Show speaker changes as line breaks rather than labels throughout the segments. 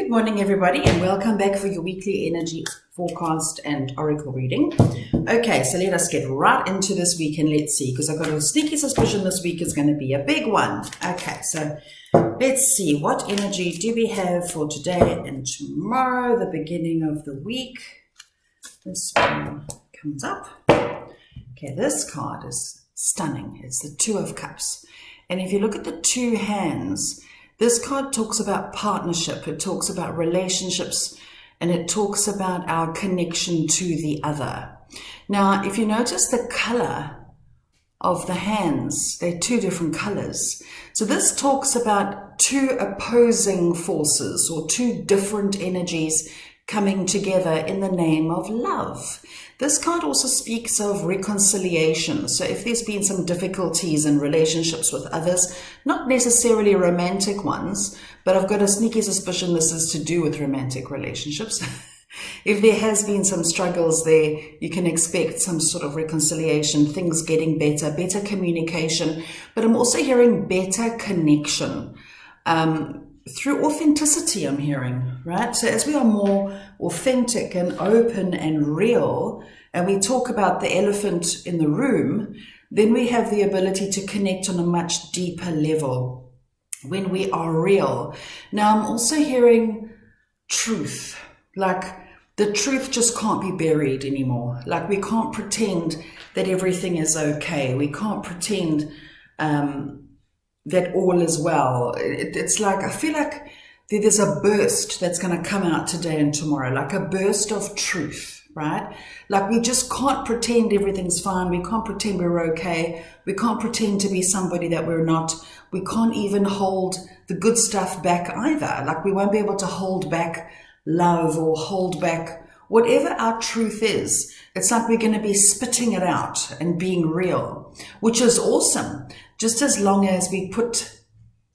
Good morning, everybody, and welcome back for your weekly energy forecast and oracle reading. Okay, so let us get right into this week and let's see, because I've got a sneaky suspicion this week is going to be a big one. Okay, so let's see, what energy do we have for today and tomorrow, the beginning of the week. This one comes up. Okay, this card is stunning. It's the Two of Cups. And if you look at the two hands, this card talks about partnership, it talks about relationships, and it talks about our connection to the other. Now, if you notice the color of the hands, they're two different colors. So this talks about two opposing forces or two different energies coming together in the name of love. This card also speaks of reconciliation. So if there's been some difficulties in relationships with others, not necessarily romantic ones, but I've got a sneaky suspicion this is to do with romantic relationships. If there has been some struggles there, you can expect some sort of reconciliation, things getting better, better communication, but I'm also hearing better connection. Through authenticity, I'm hearing, right? So as we are more authentic and open and real, and we talk about the elephant in the room, then we have the ability to connect on a much deeper level when we are real. Now, I'm also hearing truth, like the truth just can't be buried anymore. Like we can't pretend that everything is okay. We can't pretend that all is well. It's like, I feel like there's a burst that's going to come out today and tomorrow, like a burst of truth, right? Like we just can't pretend everything's fine. We can't pretend we're okay. We can't pretend to be somebody that we're not. We can't even hold the good stuff back either. Like we won't be able to hold back love or hold back whatever our truth is. It's like we're going to be spitting it out and being real, which is awesome. Just as long as we put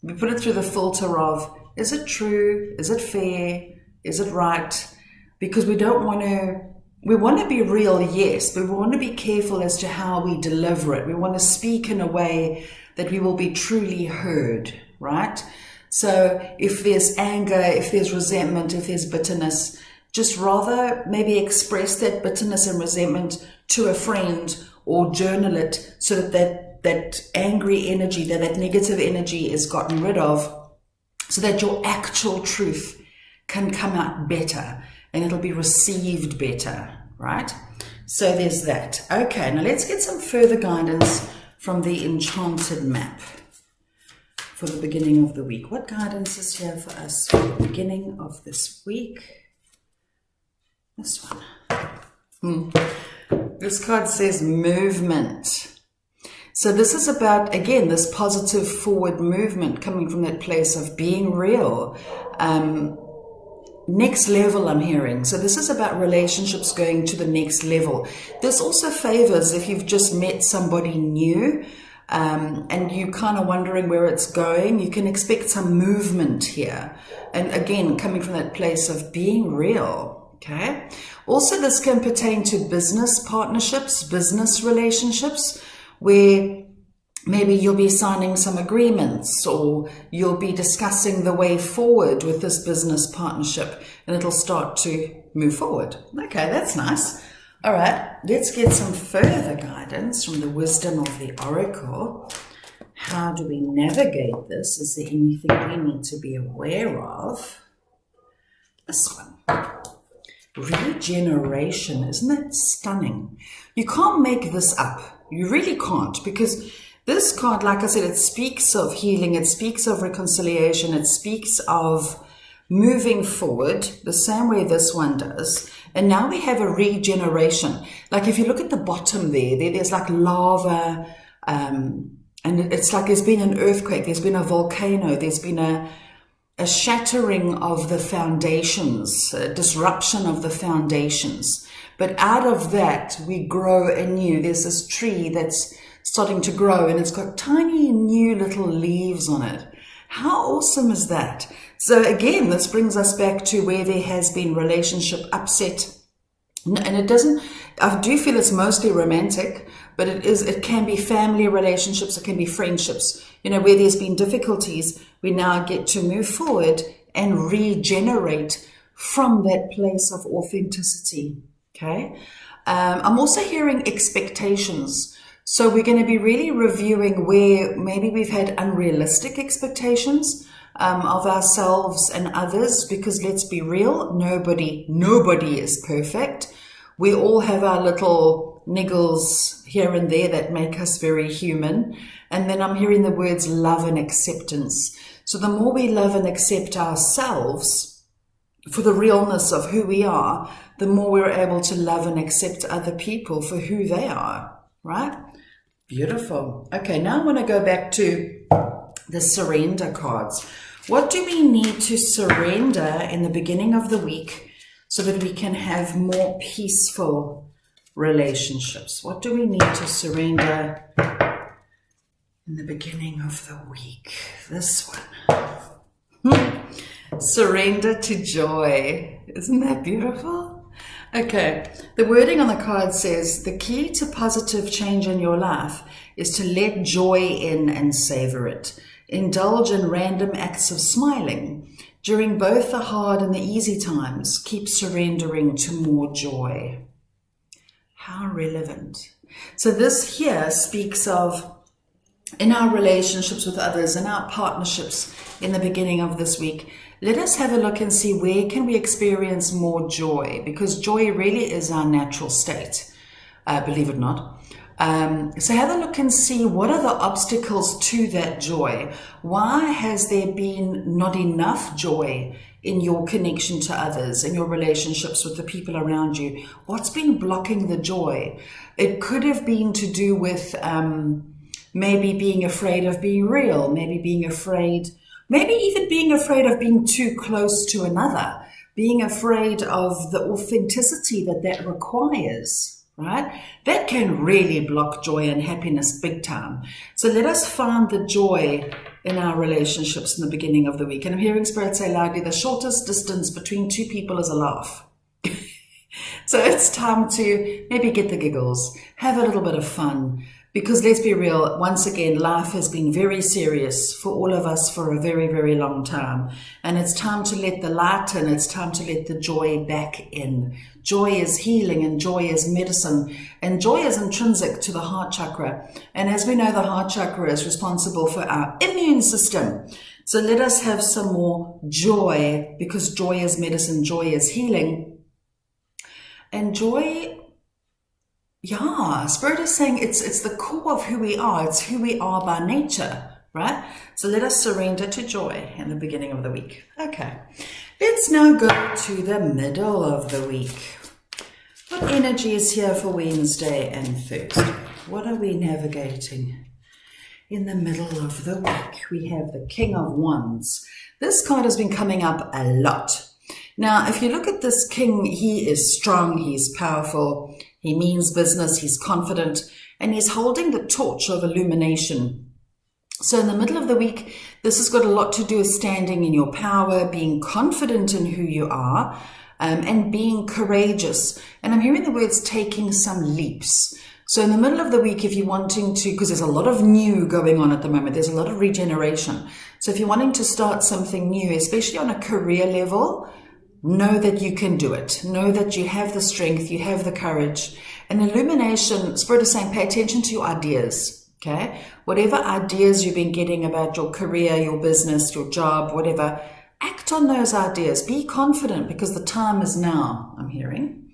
it through the filter of, is it true? Is it fair? Is it right? Because we want to be real, yes, but we want to be careful as to how we deliver it. We want to speak in a way that we will be truly heard, right? So if there's anger, if there's resentment, if there's bitterness, just rather maybe express that bitterness and resentment to a friend or journal it so that angry energy, that negative energy is gotten rid of, so that your actual truth can come out better and it'll be received better, right? So there's that. Okay, now let's get some further guidance from the enchanted map for the beginning of the week. What guidance is here for us for the beginning of this week? This one. This card says movement. So this is about, again, this positive forward movement coming from that place of being real. Next level, I'm hearing. So this is about relationships going to the next level. This also favors if you've just met somebody new and you're kind of wondering where it's going, you can expect some movement here. And again, coming from that place of being real, okay? Also, this can pertain to business partnerships, business relationships, where maybe you'll be signing some agreements or you'll be discussing the way forward with this business partnership and it'll start to move forward. Okay, that's nice. All right, let's get some further guidance from the wisdom of the oracle. How do we navigate this? Is there anything we need to be aware of? This one. Regeneration. Isn't that stunning? You can't make this up. You really can't, because this card, like I said, it speaks of healing, it speaks of reconciliation, it speaks of moving forward the same way this one does. And now we have a regeneration. Like if you look at the bottom there's like lava, and it's like there's been an earthquake, there's been a volcano, there's been a shattering of the foundations, a disruption of the foundations. But out of that, we grow anew. There's this tree that's starting to grow and it's got tiny new little leaves on it. How awesome is that? So again, this brings us back to where there has been relationship upset. And I do feel it's mostly romantic, but it can be family relationships, it can be friendships. Where there's been difficulties, we now get to move forward and regenerate from that place of authenticity. Okay. I'm also hearing expectations. So we're going to be really reviewing where maybe we've had unrealistic expectations of ourselves and others, because let's be real, nobody is perfect. We all have our little niggles here and there that make us very human. And then I'm hearing the words love and acceptance. So the more we love and accept ourselves for the realness of who we are, the more we're able to love and accept other people for who they are, right? Beautiful. Okay, now I want to go back to the surrender cards. What do we need to surrender in the beginning of the week so that we can have more peaceful relationships? What do we need to surrender in the beginning of the week? This one. Surrender to joy. Isn't that beautiful? Okay, the wording on the card says, the key to positive change in your life is to let joy in and savor it. Indulge in random acts of smiling. During both the hard and the easy times, keep surrendering to more joy. How relevant. So this here speaks of in our relationships with others, in our partnerships in the beginning of this week, let us have a look and see where can we experience more joy, because joy really is our natural state, believe it or not. So have a look and see what are the obstacles to that joy. Why has there been not enough joy in your connection to others, in your relationships with the people around you? What's been blocking the joy? It could have been to do with maybe being afraid of being real, maybe even being afraid of being too close to another, being afraid of the authenticity that requires, right? That can really block joy and happiness big time. So let us find the joy in our relationships in the beginning of the week. And I'm hearing Spirit say loudly, the shortest distance between two people is a laugh. So it's time to maybe get the giggles, have a little bit of fun. Because let's be real, once again, life has been very serious for all of us for a very, very long time. And it's time to let the light in. It's time to let the joy back in. Joy is healing and joy is medicine. And joy is intrinsic to the heart chakra. And as we know, the heart chakra is responsible for our immune system. So let us have some more joy, because joy is medicine, joy is healing. And joy, yeah, Spirit is saying it's the core of who we are. It's who we are by nature, right? So let us surrender to joy in the beginning of the week. Okay, let's now go to the middle of the week. What energy is here for Wednesday and Thursday? What are we navigating in the middle of the week? We have the King of Wands. This card has been coming up a lot. Now, if you look at this king, he is strong, he's powerful, he means business, he's confident, and he's holding the torch of illumination. So in the middle of the week, this has got a lot to do with standing in your power, being confident in who you are, and being courageous. And I'm hearing the words taking some leaps. So in the middle of the week, if you're wanting to, because there's a lot of new going on at the moment, there's a lot of regeneration. So if you're wanting to start something new, especially on a career level, know that you can do it. Know that you have the strength, you have the courage. And illumination, Spirit is saying, pay attention to your ideas, okay? Whatever ideas you've been getting about your career, your business, your job, whatever, act on those ideas. Be confident, because the time is now, I'm hearing.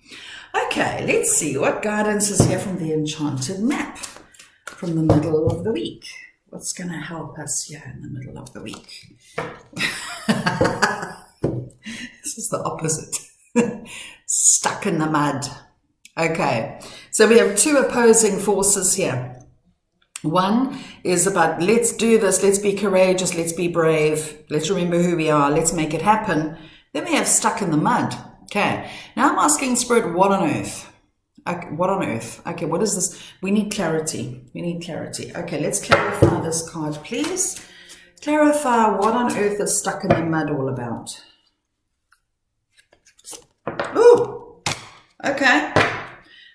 Okay, let's see what guidance is here from the Enchanted Map from the middle of the week. What's going to help us here in the middle of the week? This is the opposite. Stuck in the mud. Okay, so we have two opposing forces here. One is about let's do this, let's be courageous, let's be brave, let's remember who we are, let's make it happen. Then we have stuck in the mud. Okay, now I'm asking Spirit, what on earth? Okay, what on earth? Okay, what is this? We need clarity. We need clarity. Okay, let's clarify this card, please. Clarify what on earth is stuck in the mud all about. Ooh, okay.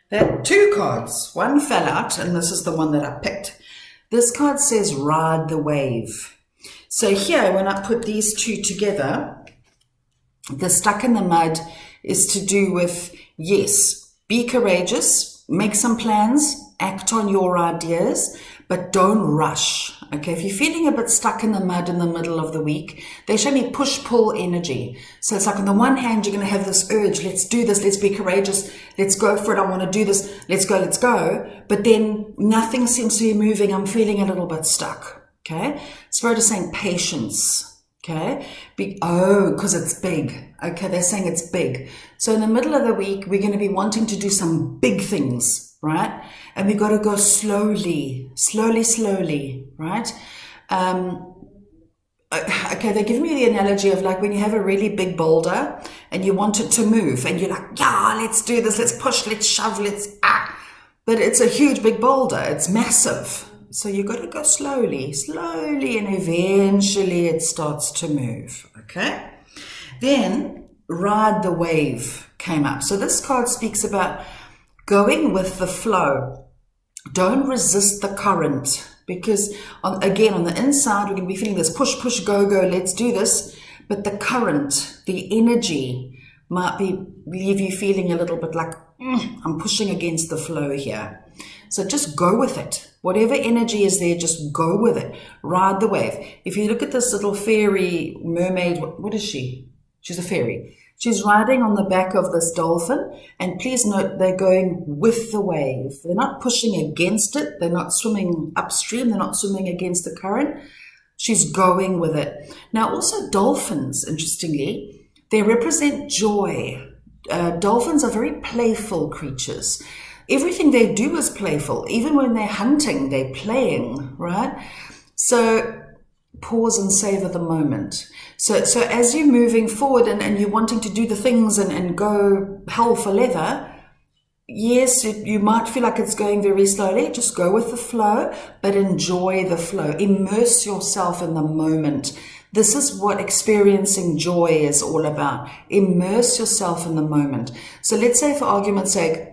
There are two cards. One fell out, and this is the one that I picked. This card says ride the wave. So here, when I put these two together, The stuck in the mud is to do with, yes, be courageous, make some plans, act on your ideas, but don't rush. Okay, if you're feeling a bit stuck in the mud in the middle of the week, they show me push-pull energy. So it's like on the one hand, you're going to have this urge, let's do this, let's be courageous, let's go for it, I want to do this, let's go. But then nothing seems to be moving, I'm feeling a little bit stuck. Okay, Spirit is saying patience. Okay, because it's big. Okay, they're saying it's big. So in the middle of the week, we're going to be wanting to do some big things, right? And we've got to go slowly, right? Okay, they're giving me the analogy of like when you have a really big boulder and you want it to move and you're like, yeah, let's do this, let's push, let's shove, but it's a huge big boulder, it's massive. So you've got to go slowly, and eventually it starts to move, okay? Then ride the wave came up. So this card speaks about going with the flow. Don't resist the current, because again, on the inside, we're going to be feeling this push, go, let's do this. But the current, the energy might leave you feeling a little bit like, I'm pushing against the flow here. So just go with it. Whatever energy is there, just go with it. Ride the wave. If you look at this little fairy mermaid, what is she? She's a fairy. She's riding on the back of this dolphin. And please note, they're going with the wave. They're not pushing against it. They're not swimming upstream. They're not swimming against the current. She's going with it. Now, also dolphins, interestingly, they represent joy. Dolphins are very playful creatures. Everything they do is playful. Even when they're hunting, they're playing, right? So pause and savor the moment. So as you're moving forward and you're wanting to do the things and go hell for leather, yes, you might feel like it's going very slowly. Just go with the flow, but enjoy the flow. Immerse yourself in the moment. This is what experiencing joy is all about. Immerse yourself in the moment. So let's say, for argument's sake,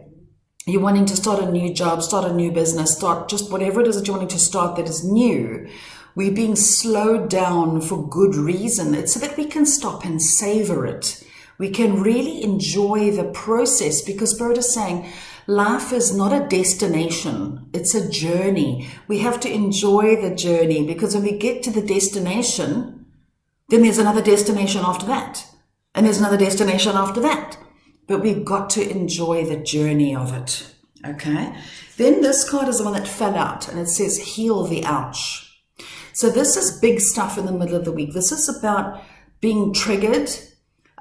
you're wanting to start a new job, start a new business, start just whatever it is that you're wanting to start that is new. We're being slowed down for good reason. It's so that we can stop and savor it. We can really enjoy the process, because Spirit is saying life is not a destination. It's a journey. We have to enjoy the journey, because when we get to the destination, then there's another destination after that. And there's another destination after that. But we've got to enjoy the journey of it, okay? Then this card is the one that fell out, and it says, heal the ouch. So this is big stuff in the middle of the week. This is about being triggered.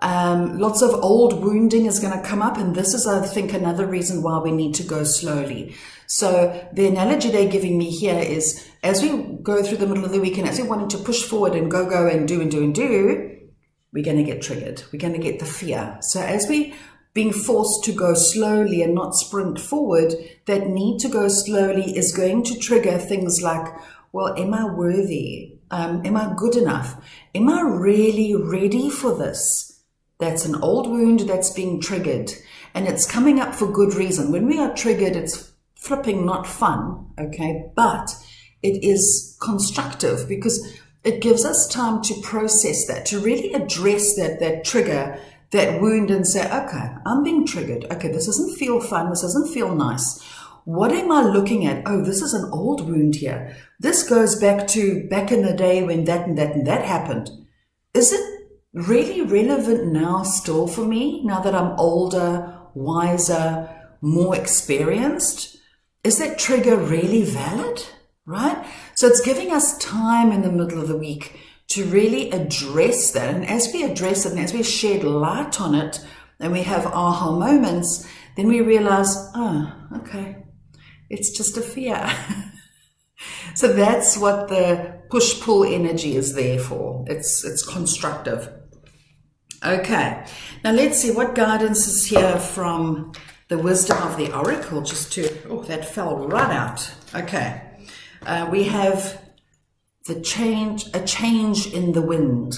Lots of old wounding is going to come up, and this is, I think, another reason why we need to go slowly. So the analogy they're giving me here is, as we go through the middle of the week, and as we're wanting to push forward and go and do, we're going to get triggered. We're going to get the fear. So as we being forced to go slowly and not sprint forward, that need to go slowly is going to trigger things like, well, am I worthy? Am I good enough? Am I really ready for this? That's an old wound that's being triggered, and it's coming up for good reason. When we are triggered, it's flipping not fun, okay? But it is constructive, because it gives us time to process that, to really address that trigger, that wound, and say, okay, I'm being triggered. Okay, this doesn't feel fun. This doesn't feel nice. What am I looking at? Oh, this is an old wound here. This goes back in the day when that and that and that happened. Is it really relevant now still for me, now that I'm older, wiser, more experienced? Is that trigger really valid? Right? So it's giving us time in the middle of the week to really address that. And as we address it and as we shed light on it and we have aha moments, then we realize, oh, okay, it's just a fear. So that's what the push-pull energy is there for. It's constructive. Okay, now let's see what guidance is here from the wisdom of the oracle. That fell right out. Okay, we have a change in the wind.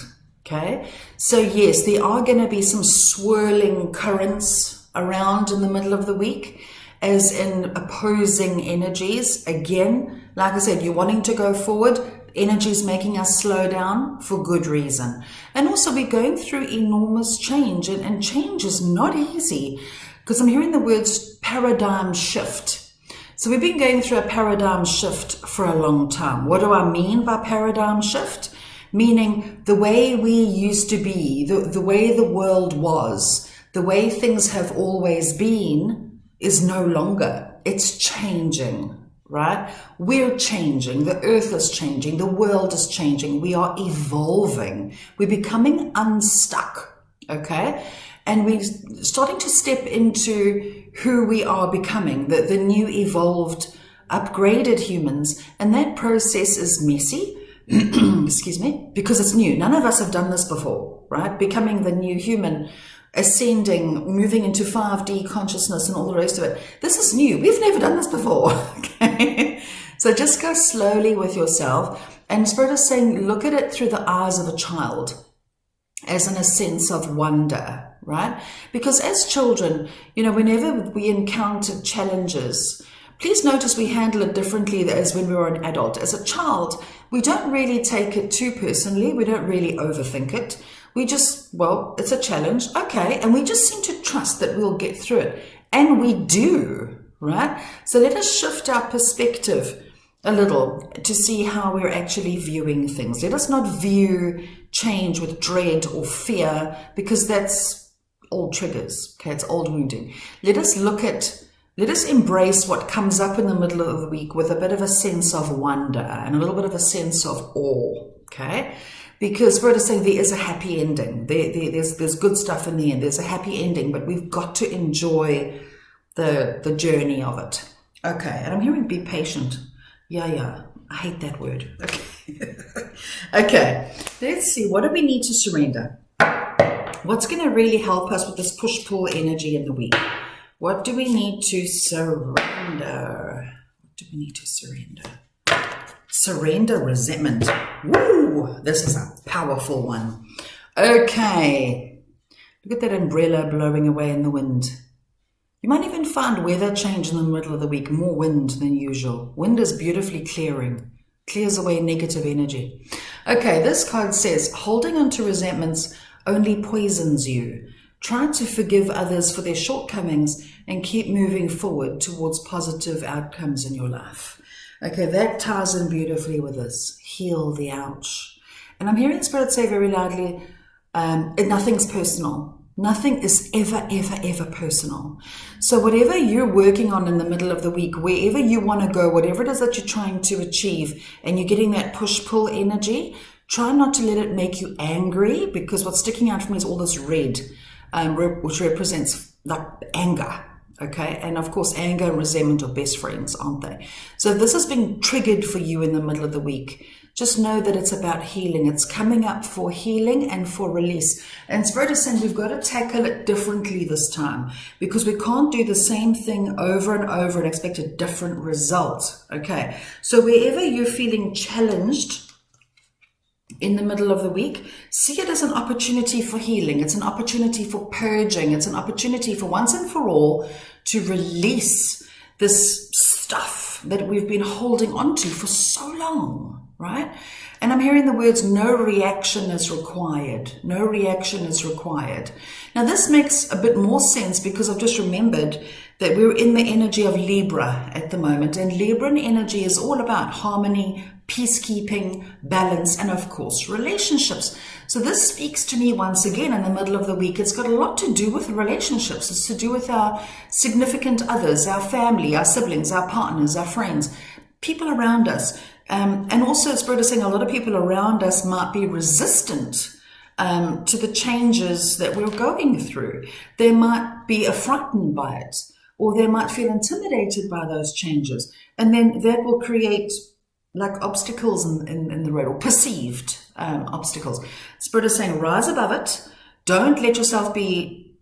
Okay, so yes, there are going to be some swirling currents around in the middle of the week, as in opposing energies. Again, like I said, you're wanting to go forward. Energy is making us slow down for good reason. And also we're going through enormous change, and change is not easy, because I'm hearing the words paradigm shift. So we've been going through a paradigm shift for a long time. What do I mean by paradigm shift? Meaning the way we used to be, the way the world was, the way things have always been is no longer. It's changing, right? We're changing. The earth is changing. The world is changing. We are evolving. We're becoming unstuck, okay? And we're starting to step into who we are becoming, the new evolved, upgraded humans. And that process is messy, excuse me, because it's new. None of us have done this before, right? Becoming the new human, ascending, moving into 5D consciousness and all the rest of it. This is new. We've never done this before, okay? So just go slowly with yourself. And Spirit is saying, look at it through the eyes of a child, as in a sense of wonder, right? Because as children, you know, whenever we encounter challenges, please notice we handle it differently as when we were an adult. As a child, we don't really take it too personally. We don't really overthink it. We just, well, it's a challenge. Okay. And we just seem to trust that we'll get through it. And we do, right? So let us shift our perspective a little to see how we're actually viewing things. Let us not view change with dread or fear, because that's old triggers. Okay, it's old wounding. Let us embrace what comes up in the middle of the week with a bit of a sense of wonder and a little bit of a sense of awe. Okay, because Spirit is saying there is a happy ending. There's good stuff in the end. There's a happy ending, but we've got to enjoy the journey of it. Okay, and I'm hearing be patient. Yeah. I hate that word. Okay. Okay. Let's see. What do we need to surrender? What's going to really help us with this push-pull energy in the week? What do we need to surrender? What do we need to surrender? Surrender resentment. Woo! This is a powerful one. Okay. Look at that umbrella blowing away in the wind. You might even find weather change in the middle of the week, more wind than usual. Wind is beautifully clearing, clears away negative energy. Okay, this card says, holding on to resentments only poisons you. Try to forgive others for their shortcomings and keep moving forward towards positive outcomes in your life. Okay, that ties in beautifully with this. Heal the ouch. And I'm hearing Spirit say very loudly, nothing's personal. Nothing is ever personal. So whatever you're working on in the middle of the week, wherever you want to go, whatever it is that you're trying to achieve, and you're getting that push-pull energy, try not to let it make you angry, because what's sticking out for me is all this red, which represents like anger. Okay, and of course, anger and resentment are best friends, aren't they? So if this has been triggered for you in the middle of the week, just know that it's about healing. It's coming up for healing and for release. And Spirit is saying we've got to tackle it differently this time, because we can't do the same thing over and over and expect a different result. Okay, so wherever you're feeling challenged in the middle of the week, see it as an opportunity for healing. It's an opportunity for purging. It's an opportunity for once and for all to release this stuff that we've been holding on to for so long, right? And I'm hearing the words, no reaction is required. No reaction is required. Now this makes a bit more sense, because I've just remembered that we're in the energy of Libra at the moment, and Libran energy is all about harmony, peacekeeping, balance, and of course relationships. So this speaks to me once again in the middle of the week. It's got a lot to do with relationships. It's to do with our significant others, our family, our siblings, our partners, our friends, people around us. And also Spirit is saying a lot of people around us might be resistant to the changes that we're going through. They might be frightened by it, or they might feel intimidated by those changes. And then that will create like obstacles in the road, or perceived obstacles. Spirit is saying rise above it. Don't let yourself be,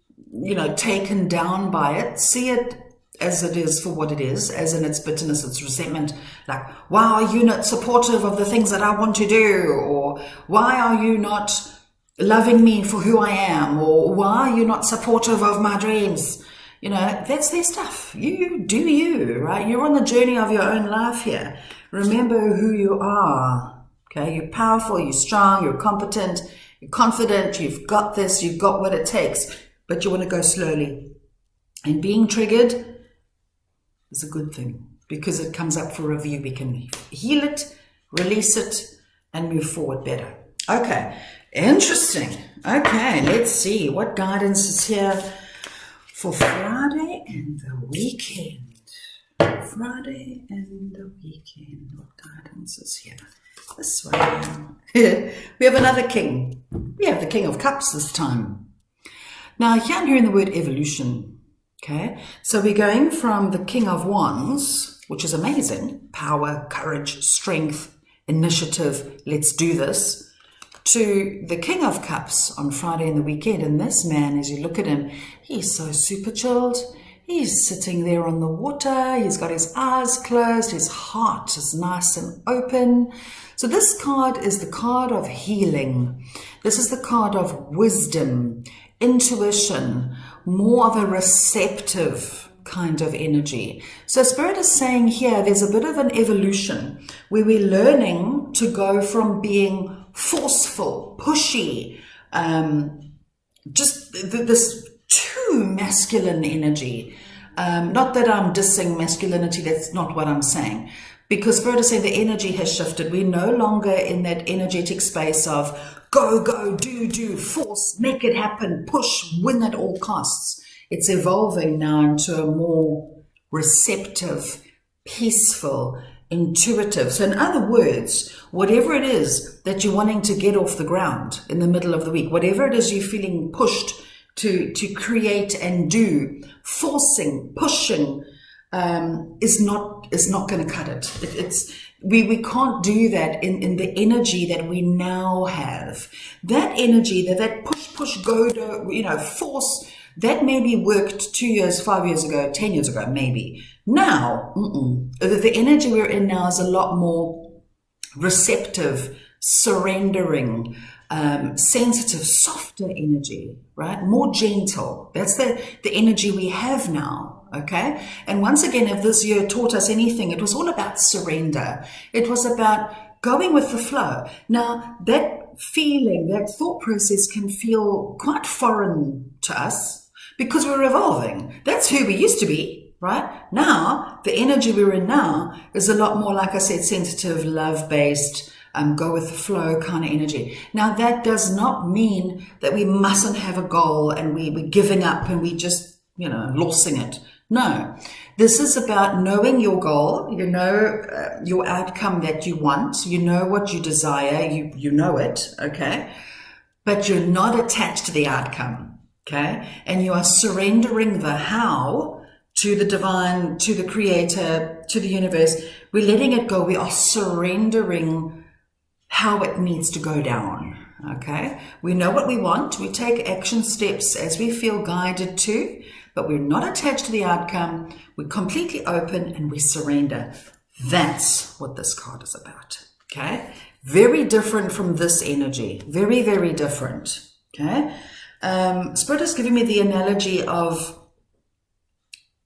taken down by it. See it as it is for what it is, as in its bitterness, its resentment. Like, why are you not supportive of the things that I want to do? Or why are you not loving me for who I am? Or why are you not supportive of my dreams? You know, that's their stuff. You do you, right? You're on the journey of your own life here. Remember who you are, okay? You're powerful, you're strong, you're competent, you're confident, you've got this, you've got what it takes, but you want to go slowly. And being triggered is a good thing because it comes up for review. We can heal it, release it, and move forward better. Okay, interesting. Okay, let's see what guidance is here for Friday and the weekend. Friday and the weekend. What guidance is here? This one. We have another king. We have the King of Cups this time. Now, here I'm hearing the word evolution. Okay, so we're going from the King of Wands, which is amazing. Power, courage, strength, initiative. Let's do this. To the King of Cups on Friday and the weekend. And this man, as you look at him, he's so super chilled. He's sitting there on the water. He's got his eyes closed. His heart is nice and open. So this card is the card of healing. This is the card of wisdom, intuition, more of a receptive kind of energy. So Spirit is saying here, there's a bit of an evolution where we're learning to go from being forceful, pushy, just this too masculine energy. Not that I'm dissing masculinity, that's not what I'm saying. Because Spirit is saying the energy has shifted. We're no longer in that energetic space of go, go, do, force, make it happen, push, win at all costs. It's evolving now into a more receptive, peaceful, intuitive. So in other words, whatever it is that you're wanting to get off the ground in the middle of the week, whatever it is you're feeling pushed to create and do, forcing, pushing, is not going to cut it. We can't do that in the energy that we now have. That energy, that push, go, force, that maybe worked 2 years, 5 years ago, 10 years ago, maybe. Now, the energy we're in now is a lot more receptive, surrendering, sensitive, softer energy, right? More gentle. That's the energy we have now, okay? And once again, if this year taught us anything, it was all about surrender. It was about going with the flow. Now, that feeling, that thought process can feel quite foreign to us because we're evolving. That's who we used to be, right? Now, the energy we're in now is a lot more, like I said, sensitive, love-based, go with the flow kind of energy. Now, that does not mean that we mustn't have a goal and we're giving up and we just, losing it. No, this is about knowing your goal, your outcome that you want, what you desire, you know it, okay? But you're not attached to the outcome, okay? And you are surrendering the how to the divine, to the creator, to the universe. We're letting it go. We are surrendering how it needs to go down, okay? We know what we want. We take action steps as we feel guided to, but we're not attached to the outcome. We're completely open and we surrender. That's what this card is about, okay? Very different from this energy. Very, very different, okay? Spirit is giving me the analogy of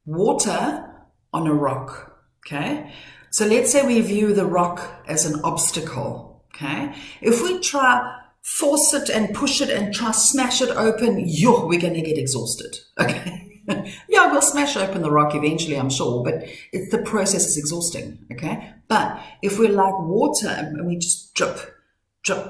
water on a rock, okay? So let's say we view the rock as an obstacle, okay? If we try force it and push it and try smash it open, we're going to get exhausted, okay? Yeah, we'll smash open the rock eventually, I'm sure, but the process is exhausting, okay? But if we're like water and we just drip, drip,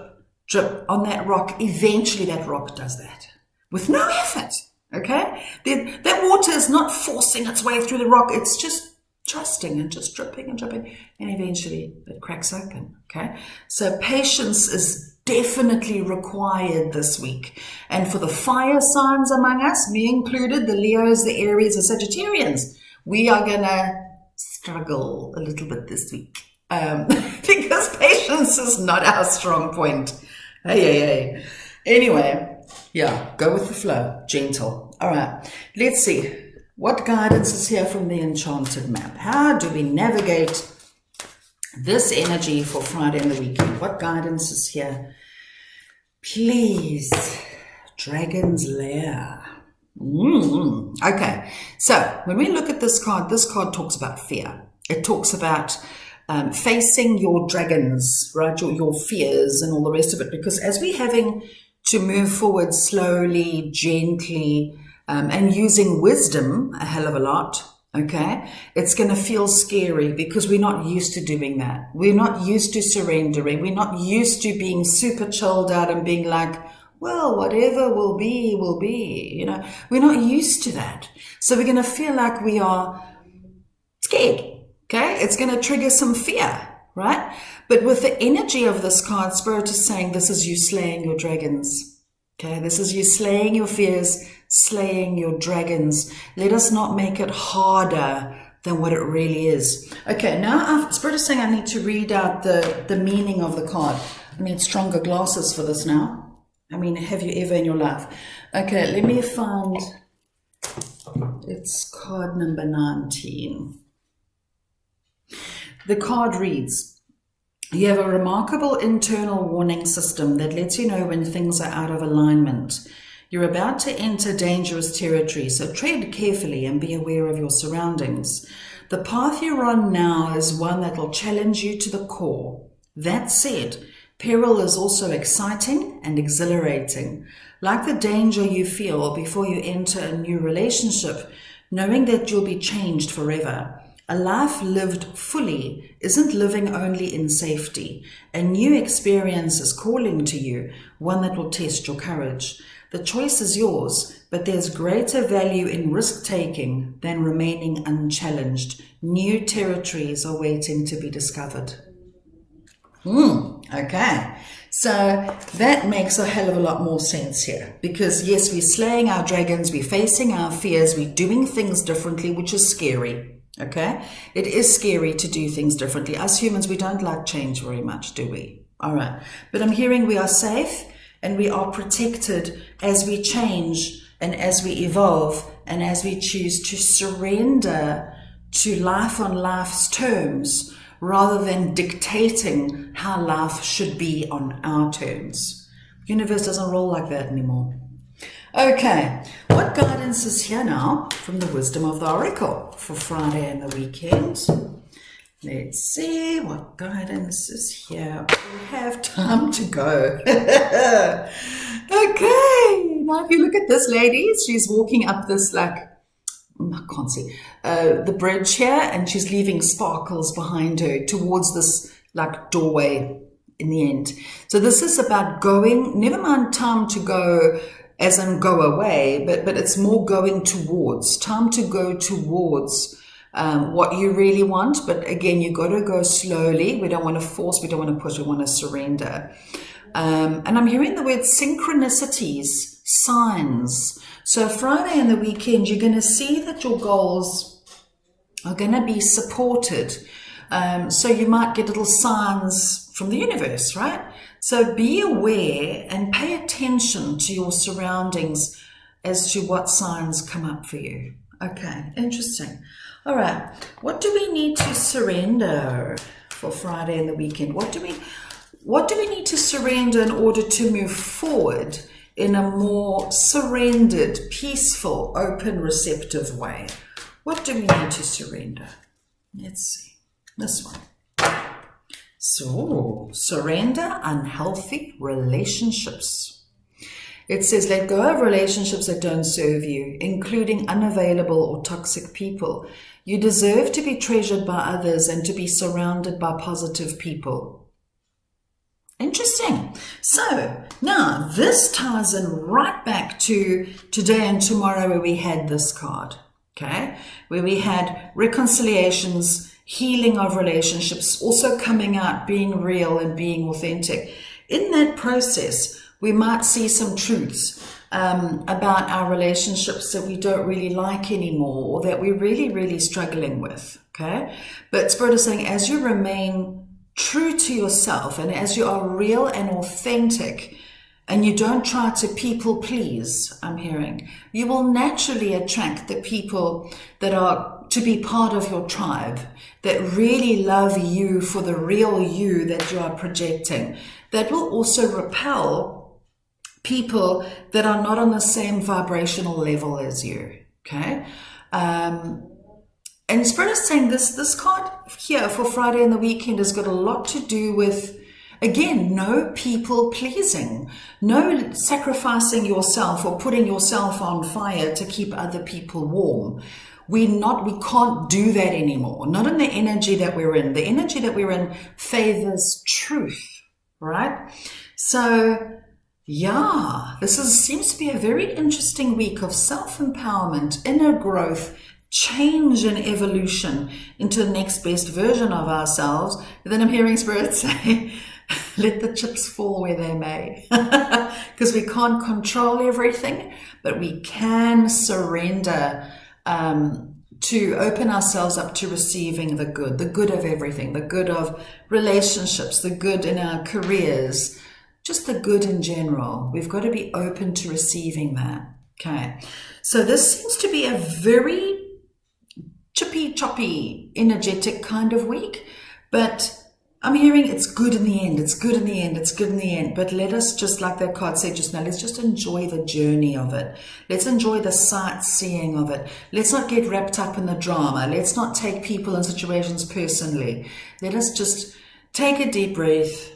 drip on that rock, eventually that rock does that with no effort, okay? That water is not forcing its way through the rock. It's just trusting and just dripping, and eventually it cracks open, okay? So patience is definitely required this week. And for the fire signs among us, me included, the Leos, the Aries, the Sagittarians, we are going to struggle a little bit this week because patience is not our strong point. Hey. Anyway, go with the flow, gentle. All right, let's see. What guidance is here from the Enchanted Map? How do we navigate this energy for Friday and the weekend? What guidance is here? Please, Dragon's Lair. Okay, so when we look at this card talks about fear. It talks about facing your dragons, right? Your fears and all the rest of it. Because as we're having to move forward slowly, gently, and using wisdom a hell of a lot, okay, it's going to feel scary because we're not used to doing that. We're not used to surrendering. We're not used to being super chilled out and being like, well, whatever will be, will be. You know, we're not used to that. So we're going to feel like we are scared. Okay, it's going to trigger some fear, right? But with the energy of this card, Spirit is saying this is you slaying your dragons. Okay, this is you slaying your fears, slaying your dragons. Let us not make it harder than what it really is. Okay, now Spirit is saying I need to read out the meaning of the card. I need stronger glasses for this now. I mean, have you ever in your life? Okay, let me find, it's card number 19. The card reads, you have a remarkable internal warning system that lets you know when things are out of alignment. You're about to enter dangerous territory, so tread carefully and be aware of your surroundings. The path you're on now is one that will challenge you to the core. That said, peril is also exciting and exhilarating. Like the danger you feel before you enter a new relationship, knowing that you'll be changed forever. A life lived fully isn't living only in safety. A new experience is calling to you, one that will test your courage. The choice is yours, but there's greater value in risk-taking than remaining unchallenged. New territories are waiting to be discovered. Okay, so that makes a hell of a lot more sense here, because yes, we're slaying our dragons, we're facing our fears, we're doing things differently, which is scary. Okay, it is scary to do things differently. Us humans, we don't like change very much, do we? All right, but I'm hearing we are safe and we are protected as we change and as we evolve and as we choose to surrender to life on life's terms rather than dictating how life should be on our terms. The universe doesn't roll like that anymore. Okay, what guidance is here now from the wisdom of the oracle for Friday and the weekend? Let's see what guidance is here. We have time to go. Okay, now if you look at this lady, she's walking up this I can't see, the bridge here, and she's leaving sparkles behind her towards this doorway in the end. So this is about going, never mind time to go as in go away, but it's more going towards, time to go towards what you really want. But again, you got to go slowly. We don't want to force, we don't want to push, we want to surrender. And I'm hearing the word synchronicities, signs. So Friday and the weekend, you're going to see that your goals are going to be supported. So you might get little signs from the universe, right? So be aware and pay attention to your surroundings as to what signs come up for you. Okay, interesting. All right, what do we need to surrender for Friday and the weekend? What do we need to surrender in order to move forward in a more surrendered, peaceful, open, receptive way? What do we need to surrender? Let's see. This one. So, surrender unhealthy relationships. It says, let go of relationships that don't serve you, including unavailable or toxic people. You deserve to be treasured by others and to be surrounded by positive people. Interesting. So, now this ties in right back to today and tomorrow where we had this card, okay? Where we had reconciliations, healing of relationships, also coming out, being real and being authentic. In that process, we might see some truths about our relationships that we don't really like anymore or that we're really, really struggling with, okay? But Spirit is saying, as you remain true to yourself and as you are real and authentic and you don't try to people please, I'm hearing, you will naturally attract the people that are to be part of your tribe, that really love you for the real you that you are projecting. That will also repel people that are not on the same vibrational level as you. Okay. And Spirit is saying this card here for Friday and the weekend has got a lot to do with, again, no people pleasing, no sacrificing yourself or putting yourself on fire to keep other people warm. We can't do that anymore. Not in the energy that we're in. The energy that we're in favors truth, right? So yeah, seems to be a very interesting week of self-empowerment, inner growth, change and evolution into the next best version of ourselves. And then I'm hearing Spirit say, let the chips fall where they may. Because we can't control everything, but we can surrender to open ourselves up to receiving the good of everything, the good of relationships, the good in our careers, just the good in general. We've got to be open to receiving that. Okay. So this seems to be a very chippy, choppy, energetic kind of week, but I'm hearing it's good in the end. It's good in the end. It's good in the end. But let us, just like that card said just now, let's just enjoy the journey of it. Let's enjoy the sightseeing of it. Let's not get wrapped up in the drama. Let's not take people and situations personally. Let us just take a deep breath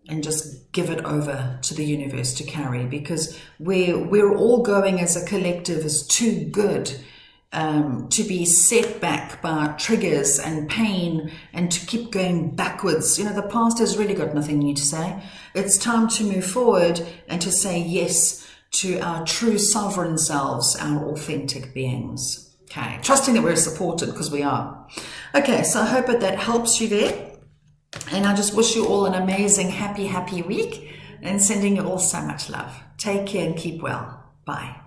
and just give it over to the universe to carry, because we're all going as a collective is too good to be set back by triggers and pain and to keep going backwards. The past has really got nothing new to say. It's time to move forward and to say yes to our true sovereign selves, our authentic beings. Okay, trusting that we're supported, because we are. Okay, so I hope that helps you there. And I just wish you all an amazing, happy week, and sending you all so much love. Take care and keep well. Bye.